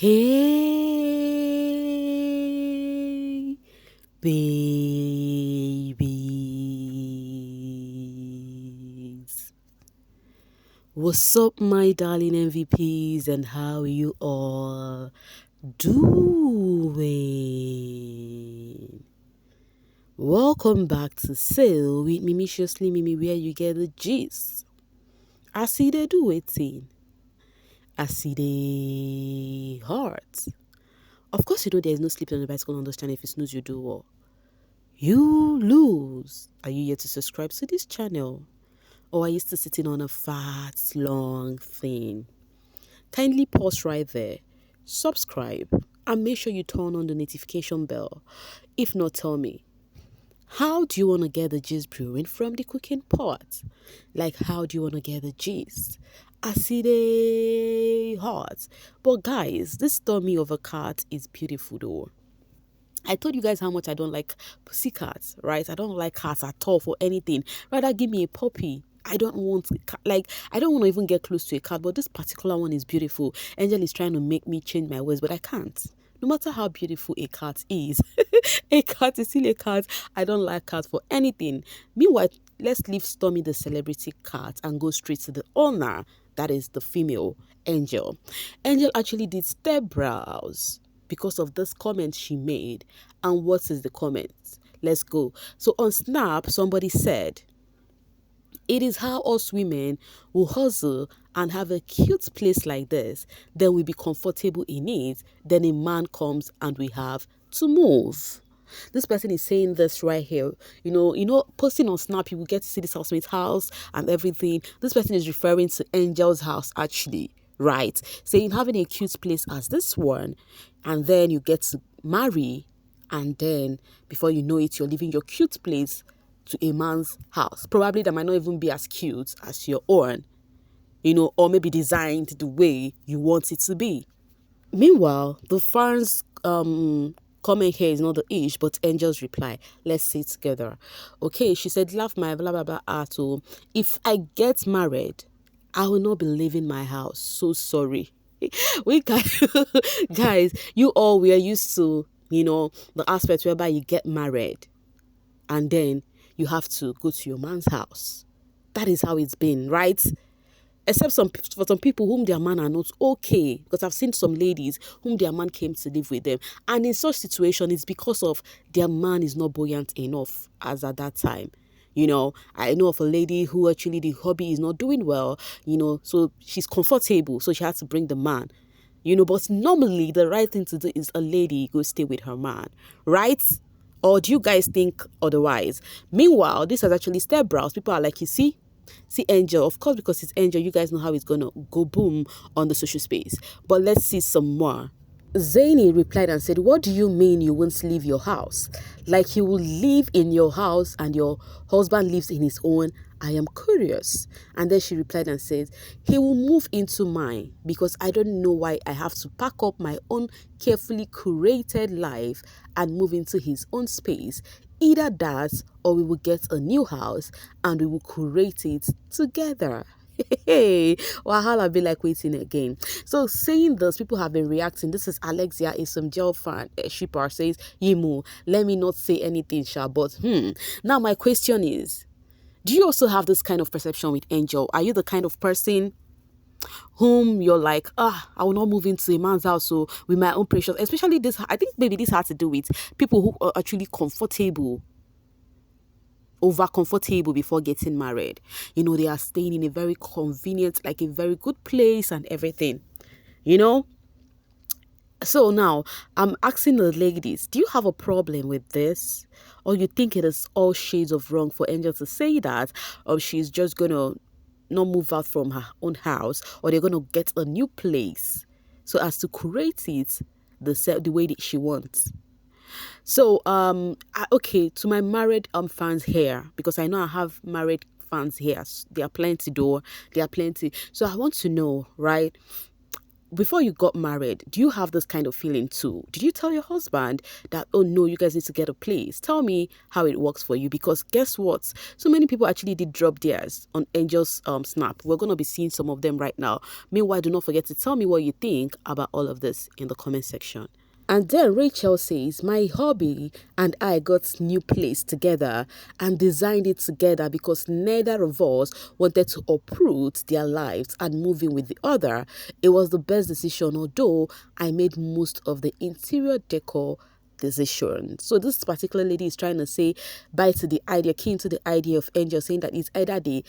Hey, babies. What's up, my darling MVPs, and how you all doing? Welcome back to Sail with Mimiciously Mimi, where you get the gist. I see they do waiting. I see the heart. Of course, you know there is no sleeping on the bicycle on this channel. If you snooze, you do what? You lose. Are you yet to subscribe to this channel? Or are you still sitting on a fat, long thing? Kindly pause right there, subscribe, and make sure you turn on the notification bell. If not, tell me, how do you want to get the gist brewing from the cooking pot? Like, how do you want to get the gist? I see the hot. But guys, this tummy of a cat is beautiful though. I told you guys how much I don't like pussycats, right? I don't like cats at all for anything. Rather give me a puppy. I don't want a cat. Like, I don't want to even get close to a cat, but this particular one is beautiful. Angel is trying to make me change my ways, but I can't. No matter how beautiful a cat is, a cat is still a cat. I don't like cats for anything. Meanwhile, let's leave Stormy the celebrity cat and go straight to the owner. That is the female, Angel. Angel actually did step brows because of this comment she made. And what is the comment? Let's go. So on Snap, somebody said, "It is how us women will hustle and have a cute place like this, then we be comfortable in it, then a man comes and we have to move." This person is saying this right here. You know, posting on Snap, you will get to see this housemate's house and everything. This person is referring to Angel's house actually, right? Saying having a cute place as this one, and then you get to marry, and then before you know it, you're leaving your cute place to a man's house. Probably that might not even be as cute as your own, or maybe designed the way you want it to be. Meanwhile, the fans comment here is not the ish, but Angel's reply. Let's see it together. Okay, she said, "Laugh my blah blah blah at all. If I get married, I will not be leaving my house. So sorry." We guys, we are used to, the aspect whereby you get married and then you have to go to your man's house. That is how it's been, right? Except for some people whom their man are not okay. Because I've seen some ladies whom their man came to live with them. And in such situation, it's because of their man is not buoyant enough as at that time. I know of a lady who actually the hobby is not doing well, so she's comfortable. So she had to bring the man, but normally the right thing to do is a lady go stay with her man, right? Or do you guys think otherwise? Meanwhile, this has actually step brows. People are like, you see Angel, of course, because it's Angel, you guys know how it's gonna go boom on the social space. But let's see some more. Zaini replied and said, "What do you mean you won't leave your house? Like you will live in your house and your husband lives in his own? I am curious." And then she replied and said, "He will move into mine because I don't know why I have to pack up my own carefully curated life and move into his own space. Either that or we will get a new house and we will curate it together." Hey, Wahala be like waiting again. So saying this, people have been reacting. This is Alexia, is some gel fan. Shipper says, "Yimu, let me not say anything, Sha." But now my question is, do you also have this kind of perception with Angel? Are you the kind of person whom you're like, I will not move into a man's house so with my own precious, especially this, I think maybe this has to do with people who are actually over comfortable before getting married. They are staying in a very convenient, like a very good place and everything, So now I'm asking the ladies, do you have a problem with this? Or you think it is all shades of wrong for Angel to say that? Or she's just gonna not move out from her own house, or they're gonna get a new place so as to create it the way that she wants? So okay, to my married fans here, because I know I have married fans here. There are plenty though. There are plenty. So I want to know, right? before you got married, do you have this kind of feeling too? Did you tell your husband that, oh no, you guys need to get a place? Tell me how it works for you, because guess what? So many people actually did drop theirs on Angel's snap. We're going to be seeing some of them right now. Meanwhile, do not forget to tell me what you think about all of this in the comment section. And then Rachel says, my hubby and I got new place together and designed it together because neither of us wanted to uproot their lives and move in with the other. It was the best decision, although I made most of the interior decor decision. So this particular lady is trying to say bye to the idea, keen to the idea of Angel, saying that it's either the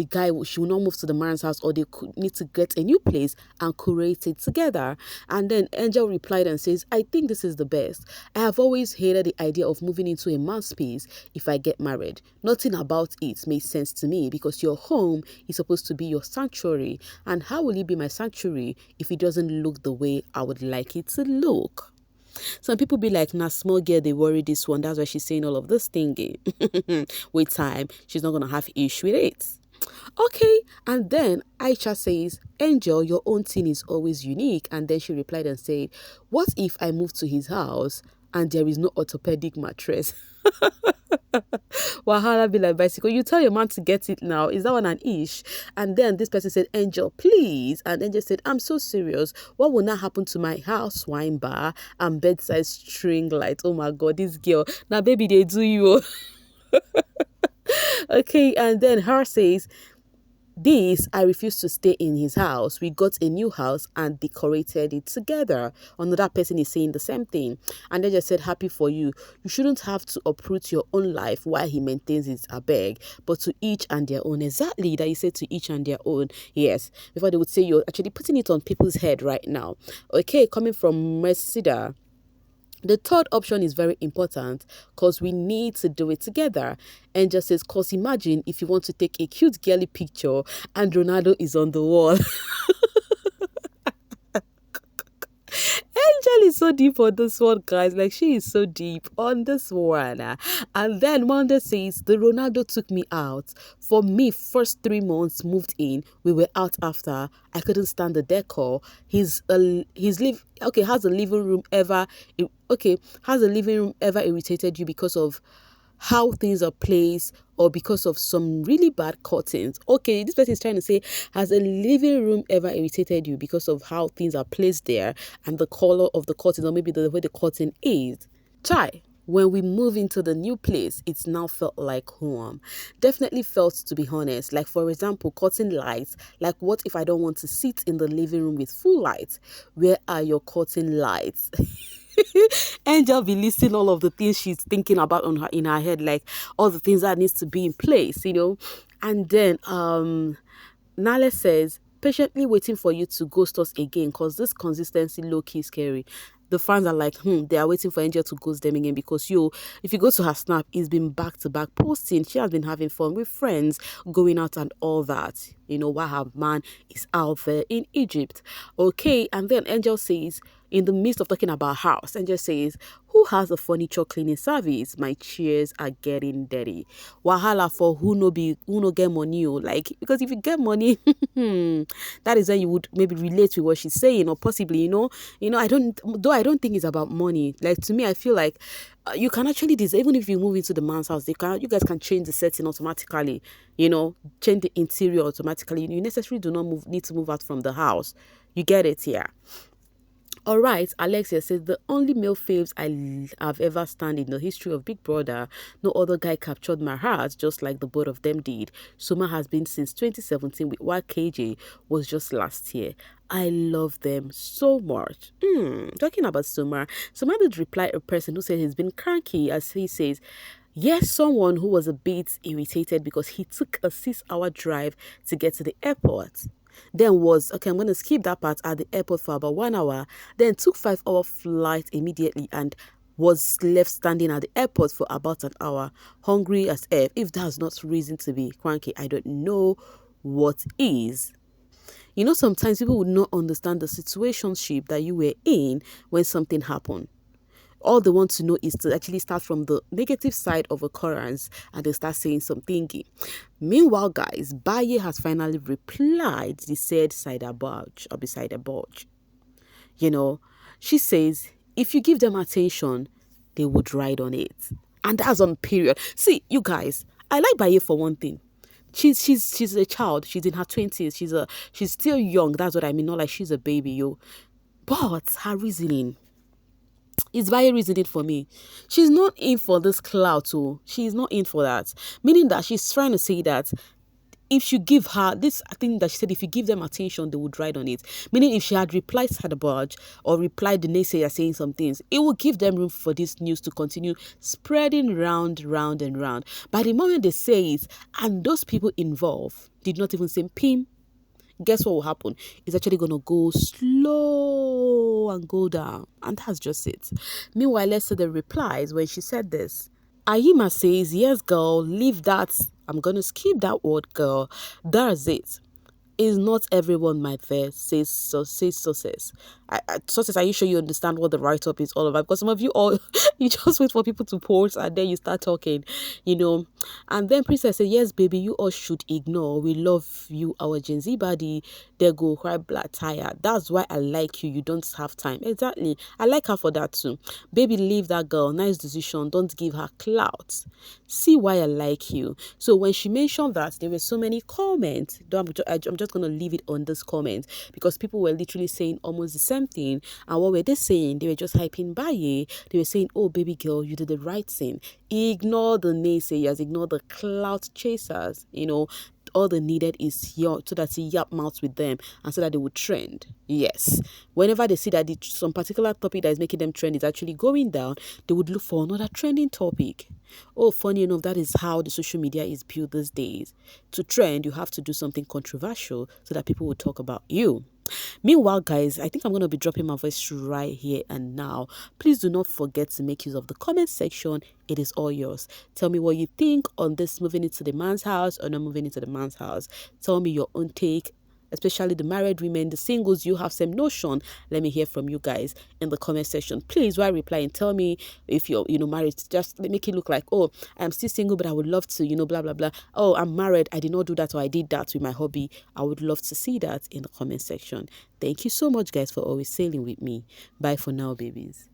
guy, she will not move to the man's house, or they could need to get a new place and curate it together. And then Angel replied and says, I think this is the best. I have always hated the idea of moving into a man's space if I get married. Nothing about it makes sense to me, because your home is supposed to be your sanctuary, and how will it be my sanctuary if it doesn't look the way I would like it to look? Some people be like, nah, small girl, they worry this one. That's why she's saying all of this thingy. With time, she's not going to have issue with it. Okay, and then Aisha says, Angel, your own thing is always unique. And then she replied and said, what if I move to his house and there is no orthopedic mattress? Wahala be like bicycle. You tell your man to get it now. Is that one an ish? And then this person said, Angel, please. And Angel said, I'm so serious. What will not happen to my house wine bar and bedside string light? Oh my God, this girl. Now, baby, they do you. Okay, and then her says, this, I refuse to stay in his house. We got a new house and decorated it together. Another person is saying the same thing. And they just said, happy for you. You shouldn't have to uproot your own life while he maintains his abeg, but to each and their own. Exactly, that you said to each and their own. Yes, before they would say you're actually putting it on people's head right now. Okay, coming from Mercida. The third option is very important because we need to do it together. And just says, cause imagine if you want to take a cute girly picture and Ronaldo is on the wall. Angel is so deep on this one, guys. Like, she is so deep on this one. And then Monday says, the Ronaldo took me out. For me, first 3 months moved in. We were out after. I couldn't stand the decor. Has the living room ever irritated you because of how things are placed or because of some really bad curtains? Okay, this person is trying to say, has a living room ever irritated you because of how things are placed there and the color of the curtain, or maybe the way the curtain is? Chai, when we move into the new place, it's now felt like home. Definitely felt, to be honest. Like, for example, curtain lights. Like, what if I don't want to sit in the living room with full lights? Where are your curtain lights? Angel be listing all of the things she's thinking about in her head, like all the things that needs to be in place, And then Nale says, patiently waiting for you to ghost us again, because this consistency low-key scary. The fans are like, they are waiting for Angel to ghost them again, because if you go to her snap, it's been back-to-back posting. She has been having fun with friends, going out and all that. While her man is out there in Egypt. Okay, and then Angel says, in the midst of talking about house, Angel says, who has a furniture cleaning service? My chairs are getting dirty. Wahala for who no get money. Like, because if you get money, that is when you would maybe relate with what she's saying, or possibly, I don't think it's about money. Like, to me, I feel like you can actually even if you move into the man's house, you guys can change the setting automatically, change the interior automatically. You necessarily do not need to move out from the house. You get it here. All right, Alexia says, the only male faves I have ever stand in the history of Big Brother. No other guy captured my heart just like the both of them did. Soma has been since 2017, with what KJ was just last year. I love them so much. Talking about Soma did reply a person who said he's been cranky, as he says, yes, someone who was a bit irritated because he took a 6-hour drive to get to the airport. Then I'm going to skip that part, at the airport for about 1 hour, then took 5-hour flight immediately and was left standing at the airport for about an hour, hungry as F. If that's not reason to be cranky, I don't know what is. Sometimes people would not understand the situationship that you were in when something happened. All they want to know is to actually start from the negative side of occurrence, and they start saying something. Meanwhile, guys, Baye has finally replied the said side above or beside the bulge. You know, she says, if you give them attention, they would ride on it. And that's on period. See, you guys, I like Baye for one thing. She's a child. She's in her 20s. She's still young. That's what I mean. Not like she's a baby, yo. But her reasoning is Baye reasoning for me. She's not in for this clout, too. She's not in for that. Meaning that she's trying to say that if you give her this thing that she said, if you give them attention, they would ride on it. Meaning, if she had replied to the barge or replied the naysayer saying some things, it will give them room for this news to continue spreading round, round, and round. By the moment they say it, and those people involved did not even say pim, guess what will happen? It's actually going to go slow and go down. And that's just it. Meanwhile, let's see the replies when she said this. Ayima says, yes, girl, leave that. I'm going to skip that word, girl. That's it. Is not everyone my fair, says success. Success, are you sure you understand what the write-up is all about? Because some of you all, you just wait for people to post and then you start talking, you know. And then Princess said, yes, baby, you all should ignore. We love you, our Gen Z body. They go cry black tire. That's why I like you. You don't have time. Exactly. I like her for that too. Baby, leave that girl. Nice decision. Don't give her clout. See why I like you. So when she mentioned that, there were so many comments. I'm just going to leave it on this comment because people were literally saying almost the same thing. And what were they saying? They were just hyping Baye. They were saying, oh, baby girl, you did the right thing. Ignore the naysayers. Ignore the clout chasers. You know, all they needed is so that he yap mouth with them and so that they would trend. Yes. Whenever they see that some particular topic that is making them trend is actually going down, they would look for another trending topic. Oh, funny enough, that is how the social media is built these days. To trend, you have to do something controversial so that people will talk about you. Meanwhile, guys, I think I'm going to be dropping my voice right here and now. Please do not forget to make use of the comment section. It is all yours. Tell me what you think on this moving into the man's house or not moving into the man's house. Tell me your own take, especially the married women, the singles, you have some notion. Let me hear from you guys in the comment section. Please, while replying, tell me if you're, married. Just make it look like, oh, I'm still single, but I would love to, blah, blah, blah. Oh, I'm married. I did not do that or I did that with my hobby. I would love to see that in the comment section. Thank you so much, guys, for always sailing with me. Bye for now, babies.